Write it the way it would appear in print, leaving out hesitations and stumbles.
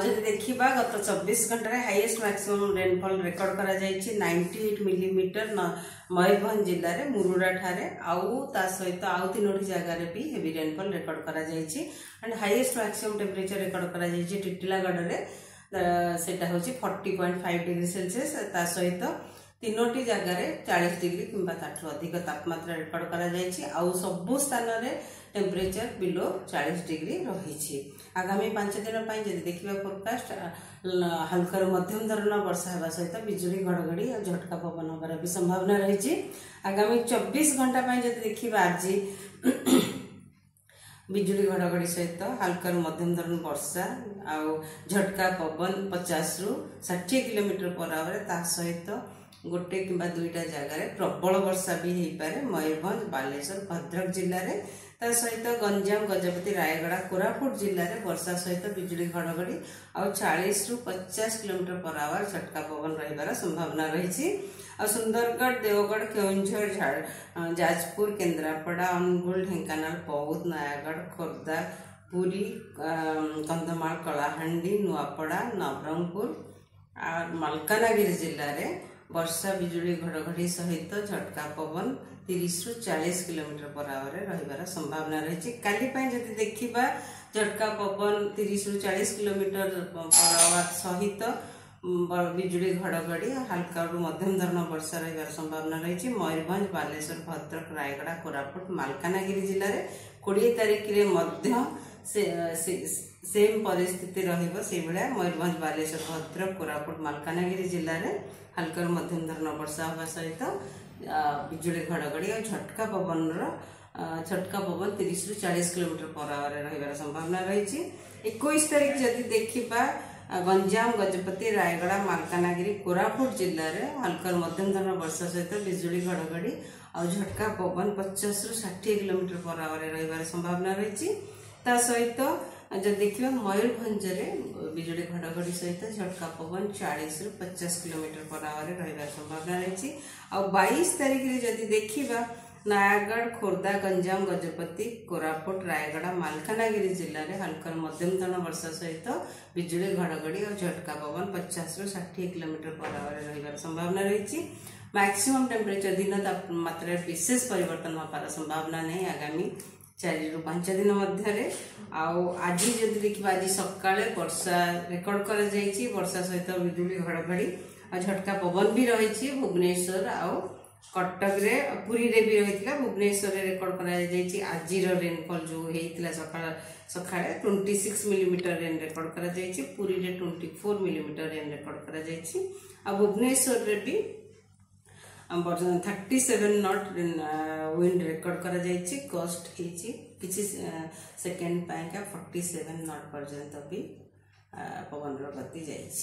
जदि देखा गत 24 घंटे हाईएस्ट मैक्सिमम रेनफॉल रेकर्ड करा 98 मिलीमीटर मयूरभंज जिले में मुरुडा ठारे ता सहित आउ 3 जगार भी हेवी रेनफॉल रेकर्ड करा and highest maximum temperature record करा टिटिलागढ़ में सेटा हूँ 40.5 डिग्री सेल्सियस ता सहित 3 जगार 40 डिग्री किंबा ताठू अधिक तापमात्रा रेकर्ड करा सबु स्थान में टेम्परेचर बिलो 40 डिग्री रही। आगामी 5 दिन जब देखा फोरकास्ट हल्का मध्यम धरण वर्षा होगा सहित बिजुली घड़घड़ी और झटका पवन होबार भी संभावना रही। आगामी 24 घंटा जब देखा आज बिजुली घड़घड़ी सहित हल्का मध्यम धरण वर्षा आउ झटका पवन 50 ରୁ 60 किलोमीटर पर आवर सहित गोटे किंबा 2टा जगार प्रबल वर्षा भी हो पारे मयूरभंज बालेश्वर भद्रक जिले में सहित गंजाम गजपति रायगड़ा कोरापुट जिले में वर्षा सहित बिजुली घड़घड़ी और 40 ରୁ 50 किलोमीटर पर आवर झटका पवन रही संभावना रही। सुंदरगढ़ देवगढ़ केउंझर जाजपुर केन्द्रापड़ा अनुगुल ढेंकानाल बौद्ध नयागढ़ खोर्धा पुरी कंधमाल कलाहांडी नुआपड़ा नवरंगपुर और मालकानगिरी जिले में वर्षा बिजुली घड़घड़ी सहित झटका पवन 30 ରୁ 40 किलोमीटर पर आवर रही संभावना रही। काली जब देखा झटका पवन 30 ରୁ 40 किलोमीटर पर आवर सहित बिजुली घड़घड़ी हल्का मध्यम धरण वर्षा रही संभावना रही। मयूरभंज बालेश्वर भद्रक रायगड़ा कोरापुट मालकानगिरी जिले में 20 तारिख में सेम परिस्थिति रहा मयूरभंज बालेश्वर भद्रक कोरापुट मालकानगिरी जिले में हल्का मध्यम धरण वर्षा होगा सहित बिजुली घड़घड़ी और झटका पवन 30 ରୁ 40 किलोमीटर पर आवर रही संभावना रही। 21 तारिख जदि देखा गंजाम गजपति रायगड़ा मालकानगिरी कोरापुट जिले में हल्का मध्यम धरण वर्षा सहित बिजुली घड़घड़ी और झटका पवन 50 ରୁ 60 किलोमीटर पर आवर रही संभावना रही। सहित जब देखिए मयूरभंज बिजुली घड़घड़ी सहित झटका पवन 40 ରୁ 50 किलोमीटर पर आवर रही संभावना रही। और 22 तारिख में जब देखा नयागढ़ खोर्धा गंजाम गजपति कोरापुट रायगड़ा मालकानगिरी जिले में हल्का मध्यम धरण वर्षा सहित बिजुली घड़घड़ी और झटका पवन 50 ରୁ 60 किलोमीटर पर आवर रही संभावना रही। मैक्सिमम टेम्परेचर दिन तापमात्रा विशेष परिवर्तन होबार संभावना नहीं आगामी 4 ରୁ 5 दिन मध्य। आज जब देखा आज सका वर्षा रेकर्ड कर वर्षा सहित बिजुली घड़घड़ी और झटका पवन भी रही भुवनेश्वर आउ कटक रे पुरी रे भी रही भुवनेश्वर रेकर्ड कर आज रेनफॉल जो होता सका 26 मिलीमीटर रेन रेकर्ड कर पुरी रे 24 मिलीमीटर रेन रेकर्ड कर भुवनेश्वर रे भी 37 नॉट विंड रेकर्ड कर गस्ट किसी सेकेंड पाइका 47 नॉट पर्यंत भी पवन गति जाइए।